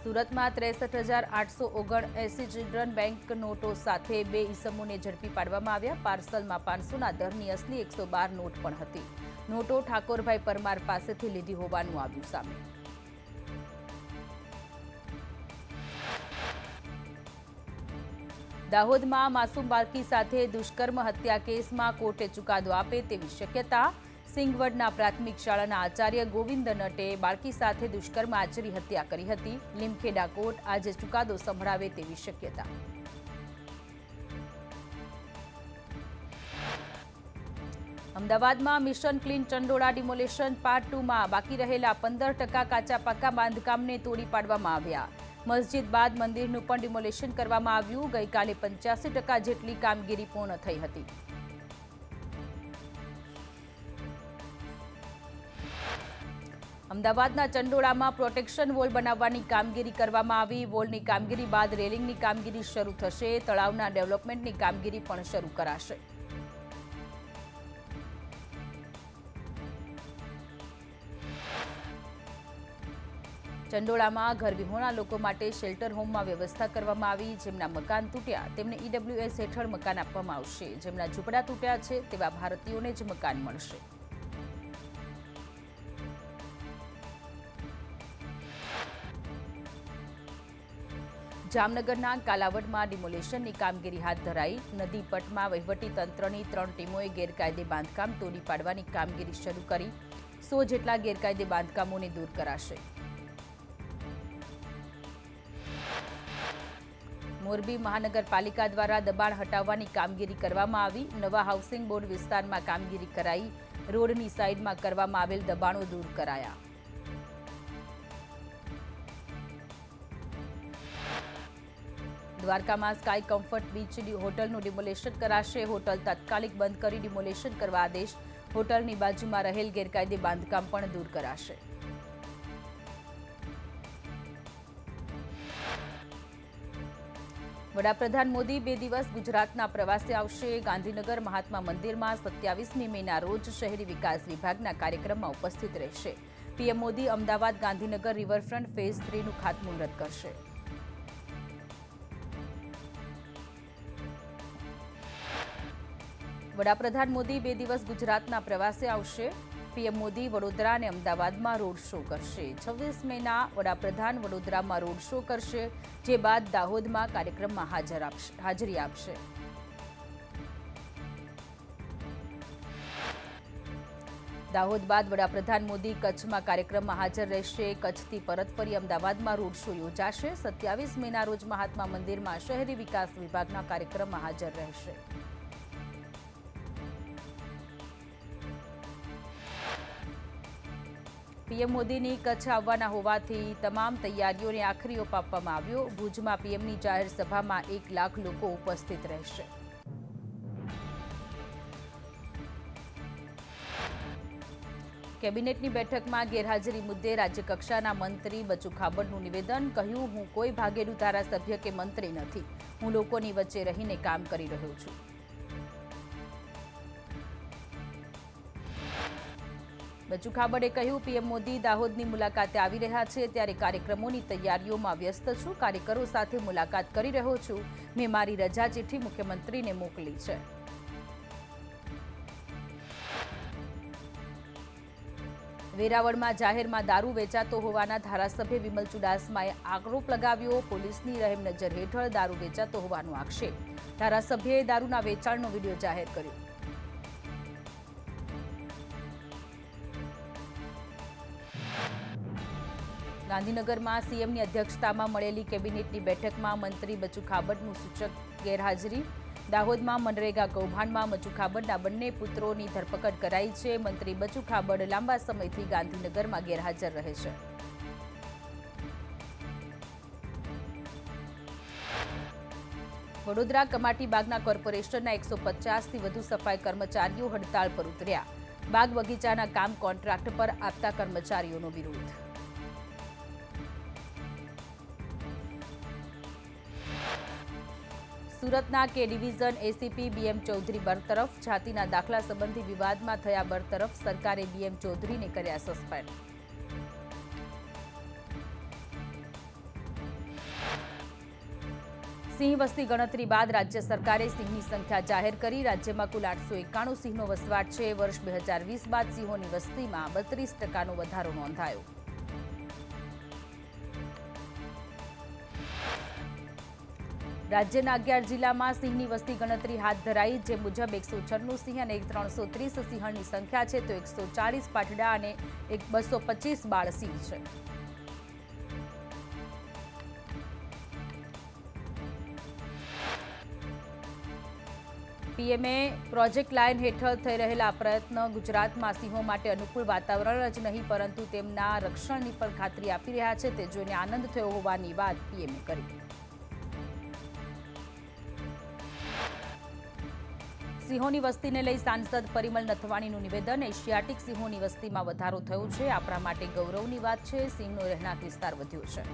સુરતમાં 63,879 children bank નોટો સાથે 2 ઈસમોને ઝડપી પાડવામાં આવ્યા. પાર્સલમાં 500ના દરની અસલી 112 નોટ પણ હતી. નોટો ઠાકોરભાઈ પરમાર પાસેથી લીધી હોવાનું આવ્યું સામે. દાહોદમાં માસૂમ બાળકી સાથે દુષ્કર્મ હત્યા કેસમાં કોર્ટે ચુકાદો આપે તેવી શક્યતા. સિંગવડના પ્રાથમિક શાળાના આચાર્ય ગોવિંદ નટે બાળકી સાથે દુષ્કર્મ આચરી હત્યા કરી હતી. લીમખેડા કોર્ટ આજે ચુકાદો સંભળાવે તેવી શક્યતા. અમદાવાદમાં mission clean Chandola demolition part 2માં બાકી રહેલા 15% કાચા પાકા બાંધકામને તોડી પાડવામાં આવ્યા. મસ્જિદ બાદ મંદિરનું પણ ડિમોલેશન કરવામાં આવ્યું. ગઈકાલે 85% જેટલી કામગીરી પૂર્ણ થઈ હતી. અમદાવાદના ચંડોળામાં પ્રોટેક્શન વોલ બનાવવાની કામગીરી કરવામાં આવી. વોલની કામગીરી બાદ રેલિંગની કામગીરી શરૂ થશે. તળાવના ડેવલપમેન્ટની કામગીરી પણ શરૂ કરાશે. ચંડોળામાં ઘર વિહોણા લોકો માટે શેલ્ટર હોમમાં વ્યવસ્થા કરવામાં આવી. જેમના મકાન તૂટ્યા તેમને ઈડબ્લ્યુએસ હેઠળ મકાન આપવામાં આવશે. જેમના ઝૂંપડા તૂટ્યા છે તેવા ભારતીયોને જ મકાન મળશે. જામનગરના કાલાવડમાં ડિમોલેશનની કામગીરી હાથ ધરાઈ. નદી પટમાં વહીવટીતંત્રની 3 ટીમોએ ગેરકાયદે બાંધકામ તોડી પાડવાની કામગીરી શરૂ કરી. 100 જેટલા ગેરકાયદે બાંધકામોને દૂર કરાશે. મોરબી મહાનગરપાલિકા દ્વારા દબાણ હટાવવાની કામગીરી કરવામાં આવી. નવા હાઉસિંગ બોર્ડ વિસ્તારમાં કામગીરી કરાઈ. રોડની સાઈડમાં કરવામાં આવેલ દબાણો દૂર કરાયા. દ્વારકામાં સ્કાય કમ્ફર્ટ બીચ હોટલનું ડિમોલેશન કરાશે. હોટલ તાત્કાલિક બંધ કરી ડિમોલેશન કરવા આદેશ. હોટલની બાજુમાં રહેલ ગેરકાયદે બાંધકામ પણ દૂર કરાશે. વડાપ્રધાન મોદી 2 દિવસ ગુજરાતના પ્રવાસે આવશે. ગાંધીનગર મહાત્મા મંદિરમાં 27મી મેના રોજ શહેરી વિકાસ વિભાગના કાર્યક્રમમાં ઉપસ્થિત રહેશે. PM Modi Ahmedabad Gandhinagar riverfront phase 3નું ખાતમુહૂર્ત કરશે. વડાપ્રધાન મોદી 2 દિવસ ગુજરાતના પ્રવાસે આવશે. પીએમ મોદી વડોદરા અને અમદાવાદમાં રોડ શો કરશે. 26 મેના વડાપ્રધાન વડોદરામાં રોડ શો કરશે, જે બાદ દાહોદમાં કાર્યક્રમમાં હાજરી આપશે. દાહોદ બાદ વડાપ્રધાન મોદી કચ્છમાં કાર્યક્રમમાં હાજર રહેશે. કચ્છથી પરત ફરી અમદાવાદમાં રોડ શો યોજાશે. 27 મેના રોજ મહાત્મા મંદિરમાં શહેરી વિકાસ વિભાગના કાર્યક્રમમાં હાજર રહેશે. પીએમ મોદીની કચ્છ આવવાના હોવાથી તમામ તૈયારીઓને આખરી ઓપ આપવામાં આવ્યો. ભુજમાં પીએમની જાહેર સભામાં 1 લાખ લોકો ઉપસ્થિત રહેશે. કેબિનેટની બેઠકમાં ગેરહાજરી મુદ્દે રાજ્યકક્ષાના મંત્રી બચુ ખાબડનું નિવેદન. કહ્યું, હું કોઈ ભાગેડુ ધારાસભ્ય કે મંત્રી નથી. હું લોકોની વચ્ચે રહીને કામ કરી રહ્યો છું. બચુ ખાબડે કહ્યું, પીએમ મોદી દાહોદની મુલાકાતે આવી રહ્યા છે ત્યારે કાર્યક્રમોની તૈયારીઓમાં વ્યસ્ત છું. કાર્યકરો સાથે મુલાકાત કરી રહ્યો છું. મેં મારી રજા ચિઠ્ઠી મુખ્યમંત્રીને મોકલી છે. વેરાવળમાં જાહેરમાં દારૂ વેચાતો હોવાના ધારાસભ્ય વિમલ ચુડાસમાએ આરોપ લગાવ્યો. પોલીસની રહેમનજર હેઠળ દારૂ વેચાતો હોવાનો આક્ષેપ. ધારાસભ્યએ દારૂના વેચાણનો વિડીયો જાહેર કર્યો. ગાંધીનગરમાં સીએમની અધ્યક્ષતામાં મળેલી કેબિનેટની બેઠકમાં મંત્રી બચુ ખાબડનું સૂચક ગેરહાજરી. દાહોદમાં મનરેગા કૌભાંડમાં બચુ ખાબડના બંને પુત્રોની ધરપકડ કરાઈ છે. મંત્રી બચુ ખાબડ લાંબા સમયથી ગાંધીનગરમાં ગેરહાજર રહે છે. વડોદરા કમાટી બાગના કોર્પોરેશનના 150થી વધુ સફાઈ કર્મચારીઓ હડતાળ પર ઉતર્યા. બાગ બગીચાના કામ કોન્ટ્રાક્ટ પર આપતા કર્મચારીઓનો વિરોધ. સુરતના કે ડિવિઝન એસીપી બીએમ ચૌધરી બરતરફ. જાતિના દાખલા સંબંધી વિવાદમાં થયા બરતરફ. સરકારે બીએમ ચૌધરીને કર્યા સસ્પેન્ડ. સિંહ વસ્તી ગણતરી બાદ રાજ્ય સરકારે સિંહની સંખ્યા જાહેર કરી. રાજ્યમાં કુલ 891 સિંહનો વસવાટ છે. વર્ષ 2020 બાદ સિંહોની વસ્તીમાં 32% વધારો નોંધાયો. રાજ્યના 11 જિલ્લામાં સિંહની વસ્તી ગણતરી હાથ ધરાઈ, જે મુજબ 196 સિંહ અને 330 સિંહણની સંખ્યા છે, તો 140 પાટડા અને 225 બાળ સિંહ છે. પીએમએ પ્રોજેક્ટ લાયન હેઠળ થઈ રહેલા પ્રયત્ન ગુજરાતમાં સિંહો માટે અનુકૂળ વાતાવરણ જ નહીં, પરંતુ તેમના રક્ષણની પણ ખાતરી આપી રહ્યા છે. તે જોઈને આનંદ થયો હોવાની વાત પીએમએ કરી. સિંહોની વસ્તીને લઈ સાંસદ પરિમલ નથવાણીનું નિવેદન. એશિયાટિક સિંહોની વસ્તીમાં વધારો થયો છે. આપણા માટે ગૌરવની વાત છે. સિંહનો રહેણાંક વિસ્તાર વધ્યો છે.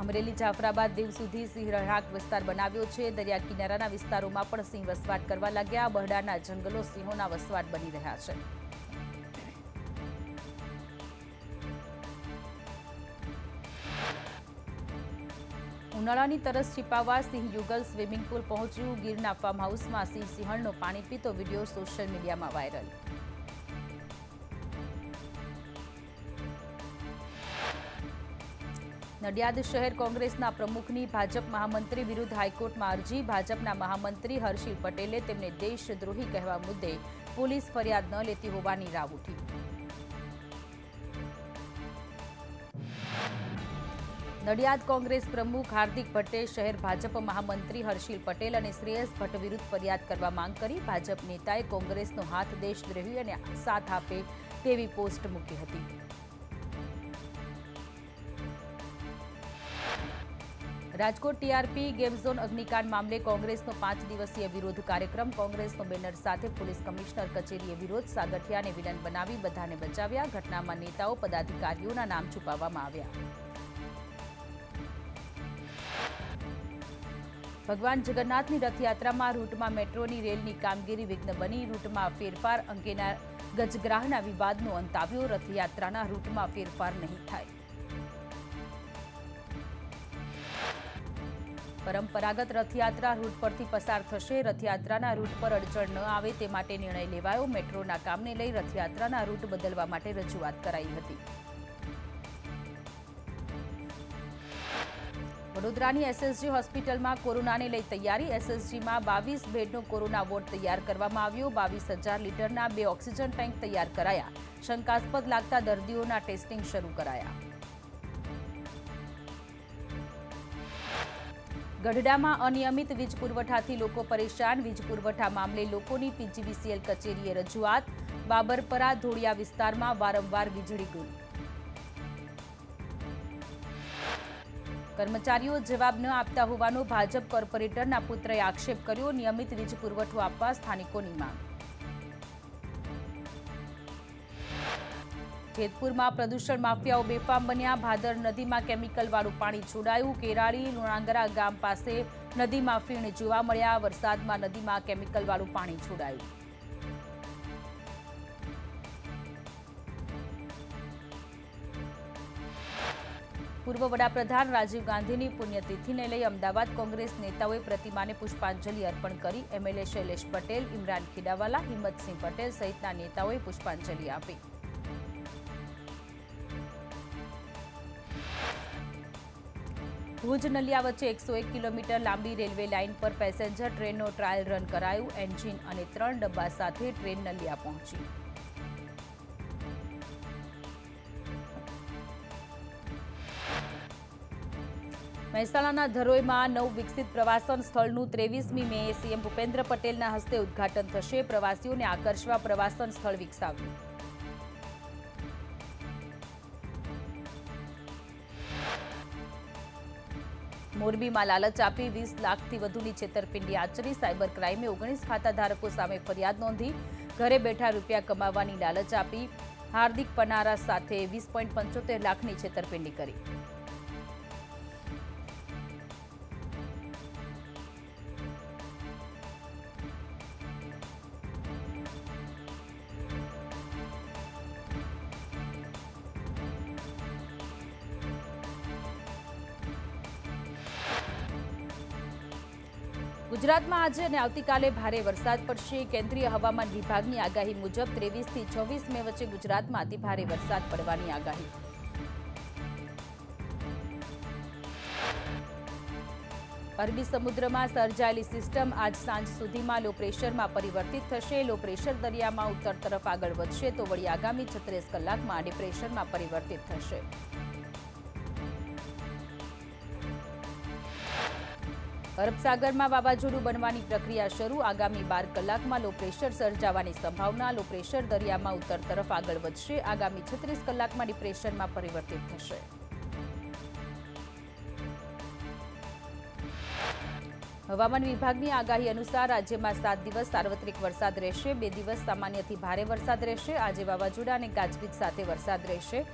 અમરેલી જાફરાબાદ દીવ સુધી સિંહ રહેણાંક વિસ્તાર બનાવ્યો છે. દરિયા કિનારાના વિસ્તારોમાં પણ સિંહ વસવાટ કરવા લાગ્યા. બરડાના જંગલો સિંહોના વસવાટ બની રહ્યા છે. ઉનાળાની તરસ छिपाવવા સિંહ યુગલ સ્વિમિંગ પુલ પહોંચ્યું. ગીરના ફાર્મ હાઉસમાં સિંહણનો પાણી પીતો વિડીયો સોશિયલ મીડિયામાં વાયરલ. નડિયાદ શહેર કોંગ્રેસના પ્રમુખની ભાજપ મહામંત્રી વિરુદ્ધ હાઈકોર્ટમાં અરજી. ભાજપના મહામંત્રી હર્ષિલ પટેલે તેમને દેશદ્રોહી કહેવા મુદ્દે પોલીસ ફરિયાદ ન લેતી હોવાની રાવ ઉઠી. નડિયાદ કોંગ્રેસ પ્રમુખ હાર્દિક ભટ્ટે શહેર ભાજપ મહામંત્રી હર્ષિલ પટેલ અને શ્રેયસ ભટ્ટ વિરુદ્ધ ફરિયાદ કરવા માંગ કરી. ભાજપ નેતાએ કોંગ્રેસનો હાથ દેશદ્રોહી અને સાથ આપે તેવી પોસ્ટ મૂકી હતી. રાજકોટ ટીઆરપી ગેમ ઝોન અગ્નિકાંડ મામલે કોંગ્રેસનો 5 દિવસીય વિરોધ કાર્યક્રમ. કોંગ્રેસનો બેનર સાથે પોલીસ કમિશનર કચેરીએ વિરોધ. સાગઠિયાને વિલન બનાવી બધાને બચાવ્યા. ઘટનામાં નેતાઓ પદાધિકારીઓના નામ છુપાવવામાં આવ્યા. ભગવાન જગન્નાથની રથયાત્રામાં રૂટમાં મેટ્રોની રેલની કામગીરી વિઘ્ન બની. રૂટમાં ફેરફાર અંગેના ગજગ્રાહના વિવાદનો અંત આવ્યો. રથયાત્રાના રૂટમાં ફેરફાર નહીં થાય. પરંપરાગત રથયાત્રા રૂટ પરથી પસાર થશે. રથયાત્રાના રૂટ પર અડચણ ન આવે તે માટે નિર્ણય લેવાયો. મેટ્રોના કામને લઈ રથયાત્રાના રૂટ બદલવા માટે રજૂઆત કરાઈ હતી. વડોદરાની એસએસજી હોસ્પિટલમાં કોરોનાને લઈ તૈયારી. એસએસજીમાં 22 બેડનો કોરોના વોર્ડ તૈયાર કરવામાં આવ્યો. 22,000 લીટરના 2 ઓક્સિજન ટેન્ક તૈયાર કરાયા. શંકાસ્પદ લાગતા દર્દીઓના ટેસ્ટિંગ શરૂ કરાયા. ગઢડામાં અનિયમિત વીજ પુરવઠાથી લોકો પરેશાન. વીજ પુરવઠા મામલે લોકોની પીજીવીસીએલ કચેરીએ રજૂઆત. બાબરપરા ધોળિયા વિસ્તારમાં વારંવાર વીજળી ગુલ. કર્મચારીઓ જવાબ ન આપતા હોવાનો ભાજપ કોર્પોરેટરના પુત્રએ આક્ષેપ કર્યો. નિયમિત વીજ પુરવઠો આપવા સ્થાનિકોની માંગ. જેતપુરમાં પ્રદૂષણ માફિયાઓ બેફામ બન્યા. ભાદર નદીમાં કેમિકલવાળું પાણી છોડાયું. કેરાળી લુણાંગરા ગામ પાસે નદીમાં ફીણ જોવા મળ્યા. વરસાદમાં નદીમાં કેમિકલવાળું પાણી છોડાયું. પૂર્વ વડાપ્રધાન રાજીવ ગાંધીની પુણ્યતિથિને લઈ અમદાવાદ કોંગ્રેસ નેતાઓએ પ્રતિમાને પુષ્પાંજલિ અર્પણ કરી. એમએલએ શૈલેષ પટેલ, ઇમરાન ખીડાવાલા, હિંમતસિંહ પટેલ સહિતના નેતાઓએ પુષ્પાંજલિ આપી. ભુજ નલિયા વચ્ચે 101 કિલોમીટર લાંબી રેલવે લાઇન પર પેસેન્જર ટ્રેનનો ટ્રાયલ રન કરાયું. એન્જિન અને 3 ડબ્બા સાથે ટ્રેન નલિયા પહોંચી. મહેસાણાના ધરોઈમાં નવ વિકસિત પ્રવાસન સ્થળનું 23મી મેએ સીએમ ભૂપેન્દ્ર પટેલના હસ્તે ઉદ્ઘાટન થશે. પ્રવાસીઓને આકર્ષવા પ્રવાસન સ્થળ વિકસાવ્યું. મોરબીમાં લાલચ આપી 20 લાખથી વધુની છેતરપિંડી આચરી. સાયબર ક્રાઇમે 19 ખાતાધારકો સામે ફરિયાદ નોંધી. ઘરે બેઠા રૂપિયા કમાવાની લાલચ આપી હાર્દિક પનારા સાથે 20.75 લાખની છેતરપિંડી કરી. ગુજરાતમાં આજે અને આવતીકાલે ભારે વરસાદ પડશે. કેન્દ્રીય હવામાન વિભાગની આગાહી મુજબ 23 થી 26 મે વચ્ચે ગુજરાતમાં અતિભારે વરસાદ પડવાની આગાહી. અરબી સમુદ્રમાં સર્જાયેલી સિસ્ટમ આજ સાંજ સુધીમાં લો પ્રેશરમાં પરિવર્તિત થશે. લો પ્રેશર દરિયામાં ઉત્તર તરફ આગળ વધશે તો વળી આગામી 36 કલાકમાં ડિપ્રેશનમાં પરિવર્તિત થશે. અરબ સાગરમાં વાવાઝોડું બનવાની પ્રક્રિયા શરૂ. આગામી 12 કલાકમાં લો પ્રેશર સર્જાવાની સંભાવના. લો પ્રેશર દરિયામાં ઉત્તર તરફ આગળ વધશે. આગામી 36 કલાકમાં ડિપ્રેશનમાં પરિવર્તિત થશે. હવામાન વિભાગની આગાહી અનુસાર રાજ્યમાં 7 દિવસ સાર્વત્રિક વરસાદ રહેશે. 2 દિવસ સામાન્યથી ભારે વરસાદ રહેશે. આજે વાવાઝોડા અને ગાજવીજ સાથે વરસાદ રહેશે.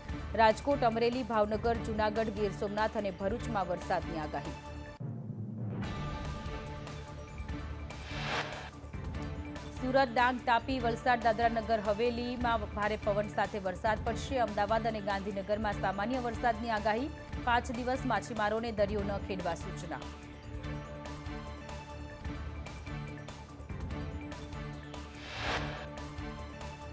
રાજકોટ, અમરેલી, ભાવનગર, જૂનાગઢ, ગીર સોમનાથ અને ભરૂચમાં વરસાદની આગાહી. સુરત, ડાંગ, તાપી, વલસાડ, દાદરાનગર હવેલીમાં ભારે પવન સાથે વરસાદ પડશે. અમદાવાદ અને ગાંધીનગરમાં સામાન્ય વરસાદની આગાહી. 5 દિવસ માછીમારોને દરિયો ન ખેડવા સૂચના.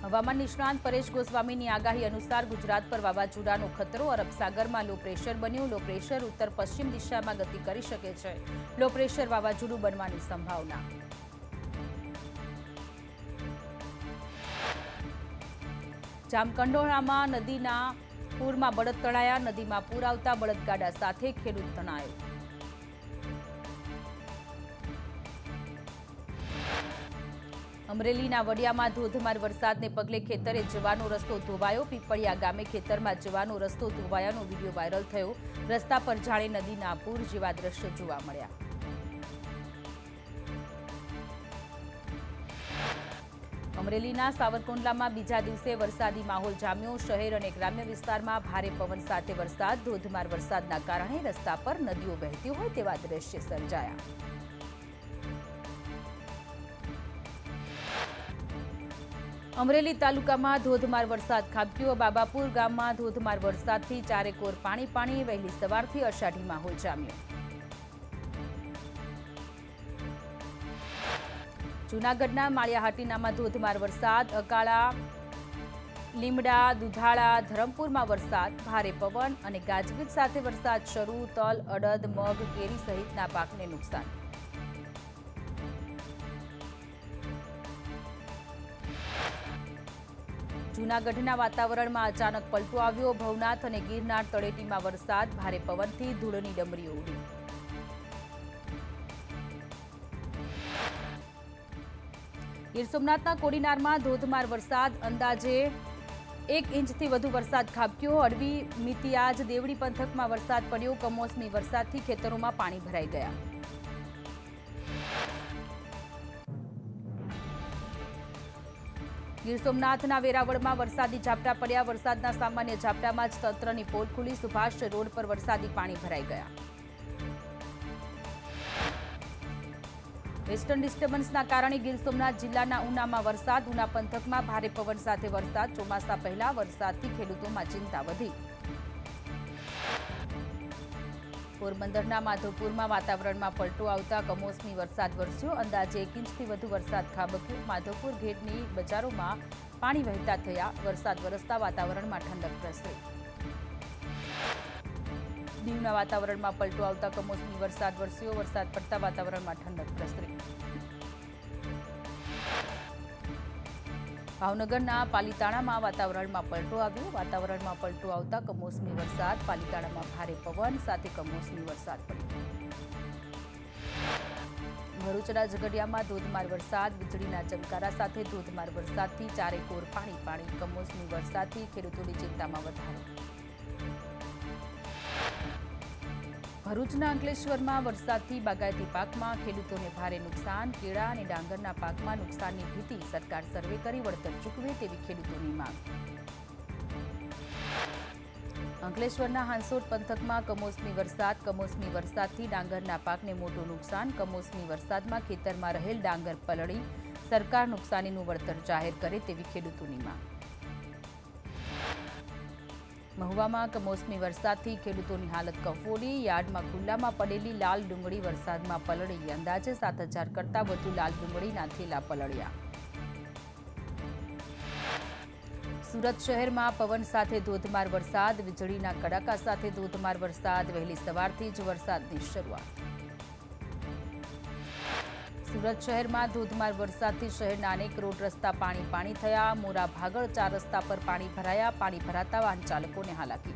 હવામાન નિષ્ણાંત પરેશ ગોસ્વામીની આગાહી અનુસાર ગુજરાત પર વાવાઝોડાનો ખતરો. અરબ સાગરમાં લો પ્રેશર બન્યું. લો પ્રેશર ઉત્તર પશ્ચિમ દિશામાં ગતિ કરી શકે છે. લો પ્રેશર વાવાઝોડું બનવાની સંભાવના. જામકંડોળામાં નદીના પૂરમાં બળદ તણાયા. નદીમાં પૂર આવતા બળદગાડા સાથે ખેડૂત તણાયો. અમરેલીના વડિયામાં ધોધમાર વરસાદને પગલે ખેતરે જવાનો રસ્તો ધોવાયો. પીપળિયા ગામે ખેતરમાં જવાનો રસ્તો ધોવાયાનો વિડીયો વાયરલ થયો. રસ્તા પર જાણે નદીના પૂર જેવા દ્રશ્યો જોવા મળ્યા. અમરેલીના સાવરકુંડલામાં બીજા દિવસે વરસાદી માહોલ જામ્યો. શહેર અને ગ્રામ્ય વિસ્તારમાં ભારે પવન સાથે વરસાદ. ધોધમાર વરસાદના કારણે રસ્તા પર નદીઓ વહેતી હોય તેવા દ્રશ્ય સર્જાયા. અમરેલી તાલુકામાં ધોધમાર વરસાદ ખાબક્યો. બાબાપુર ગામમાં ધોધમાર વરસાદથી ચારેકોર પાણી. વહેલી સવારથી અષાઢી માહોલ જામ્યો. જૂનાગઢના માળિયાહાટીનામાં ધોધમાર વરસાદ. અકાળા, લીમડા, દુધાળા, ધરમપુરમાં વરસાદ. ભારે પવન અને ગાજવીજ સાથે વરસાદ શરૂ. તલ, અડદ, મગ, કેરી સહિતના પાકને નુકસાન. જૂનાગઢના વાતાવરણમાં અચાનક પલટો આવ્યો. ભવનાથ અને ગિરનાર તળેટીમાં વરસાદ. ભારે પવનથી ધૂળની ડમરીઓ ઉડી. ગીર સોમનાથના કોડીનારમાં ધોધમાર વરસાદ. અંદાજે 1 ઇંચથી વધુ વરસાદ ખાબક્યો. અડવી, મિતિયાજ, દેવડી પંથકમાં વરસાદ પડ્યો. કમોસમી વરસાદથી ખેતરોમાં પાણી ભરાઈ ગયા. ગીર સોમનાથના વેરાવળમાં વરસાદી ઝાપટા પડ્યા. વરસાદના સામાન્ય ઝાપટામાં જ તંત્રની પોલ ખુલી. સુભાષ રોડ પર વરસાદી પાણી ભરાઈ ગયા. વેસ્ટર્ન ડિસ્ટર્બન્સના કારણે ગીર સોમનાથ જિલ્લાના ઉનામાં વરસાદ. ઉના પંથકમાં ભારે પવન સાથે વરસાદ. ચોમાસા પહેલા વરસાદથી ખેડૂતોમાં ચિંતા વધી. પોરબંદરના માધવપુરમાં વાતાવરણમાં પલટો આવતા કમોસમી વરસાદ વરસ્યો. અંદાજે 1 ઇંચથી વધુ વરસાદ ખાબક્યો. માધવપુર ઘેડની બજારોમાં પાણી વહેતા થયા. વરસાદ વરસતા વાતાવરણમાં ઠંડક પ્રસરી. દીવના વાતાવરણમાં પલટો આવતા કમોસમી વરસાદ વરસ્યો. વરસાદ પડતા વાતાવરણમાં ઠંડક પ્રસરી. ભાવનગરના પાલીતાણામાં વાતાવરણમાં પલટો આવ્યો. વાતાવરણમાં પલટો આવતા કમોસમી વરસાદ. પાલીતાણામાં ભારે પવન સાથે કમોસમી વરસાદ પડ્યો. ભરૂચના ઝઘડિયામાં ધોધમાર વરસાદ. વીજળીના ચમકારા સાથે ધોધમાર વરસાદથી ચારેકોર પાણી. કમોસમી વરસાદથી ખેડૂતોની ચિંતામાં વધારો. ભરૂચના અંકલેશ્વરમાં વરસાદથી બાગાયતી પાકમાં ખેડૂતોને ભારે નુકસાન. કેળા અને ડાંગરના પાકમાં નુકસાનની ભીતિ. સરકાર સર્વે કરી વળતર ચૂકવે તેવી ખેડૂતોની માંગ. અંકલેશ્વરના હાંસોટ પંથકમાં કમોસમી વરસાદ. કમોસમી વરસાદથી ડાંગરના પાકને મોટું નુકસાન. કમોસમી વરસાદમાં ખેતરમાં રહેલ ડાંગર પલળી. સરકાર નુકસાનીનું વળતર જાહેર કરે તેવી ખેડૂતોની માંગ. મહુવામાં કમોસમી વરસાદથી ખેડૂતોની હાલત કફોડી. યાર્ડમાં ખુલ્લામાં પડેલી લાલ ડુંગળી વરસાદમાં પલળી. અંદાજે 7,000 કરતાં વધુ લાલ ડુંગળીના થેલા પલળ્યા. સુરત શહેરમાં પવન સાથે ધોધમાર વરસાદ. વીજળીના કડાકા સાથે ધોધમાર વરસાદ. વહેલી સવારથી જ વરસાદની શરૂઆત. સુરત શહેરમાં ધોધમાર વરસાદથી શહેરના અનેક રોડ રસ્તા પાણી થયા. મોરા ભાગળ 4 રસ્તા પર પાણી ભરાયા. પાણી ભરાતા વાહન ચાલકોને હાલાકી.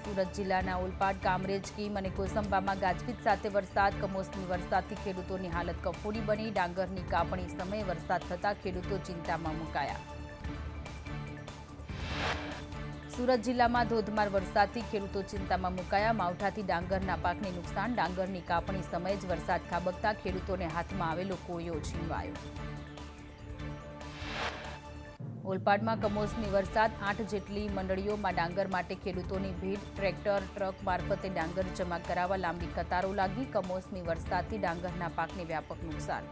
સુરત જિલ્લાના ઓલપાડ, કામરેજ, કીમ અને કોસંબામાં ગાજવીજ સાથે વરસાદ. કમોસમી વરસાદથી ખેડૂતોની હાલત કફોડી બની. ડાંગરની કાપણી સમયે વરસાદ થતાં ખેડૂતો ચિંતામાં મુકાયા. સુરત જિલ્લામાં ધોધમાર વરસાદથી ખેડૂતો ચિંતામાં મુકાયા. માવઠાથી ડાંગરના પાકને નુકસાન. ડાંગરની કાપણી સમયે જ વરસાદ ખાબકતા ખેડૂતોને હાથમાં આવેલો કોયો છીનવાયો. ઓલપાડમાં કમોસમી વરસાદ. 8 જેટલી મંડળીઓમાં ડાંગર માટે ખેડૂતોની ભીડ. ટ્રેક્ટર, ટ્રક મારફતે ડાંગર જમા કરાવવા લાંબી કતારો લાગી. કમોસમી વરસાદથી ડાંગરના પાકને વ્યાપક નુકસાન.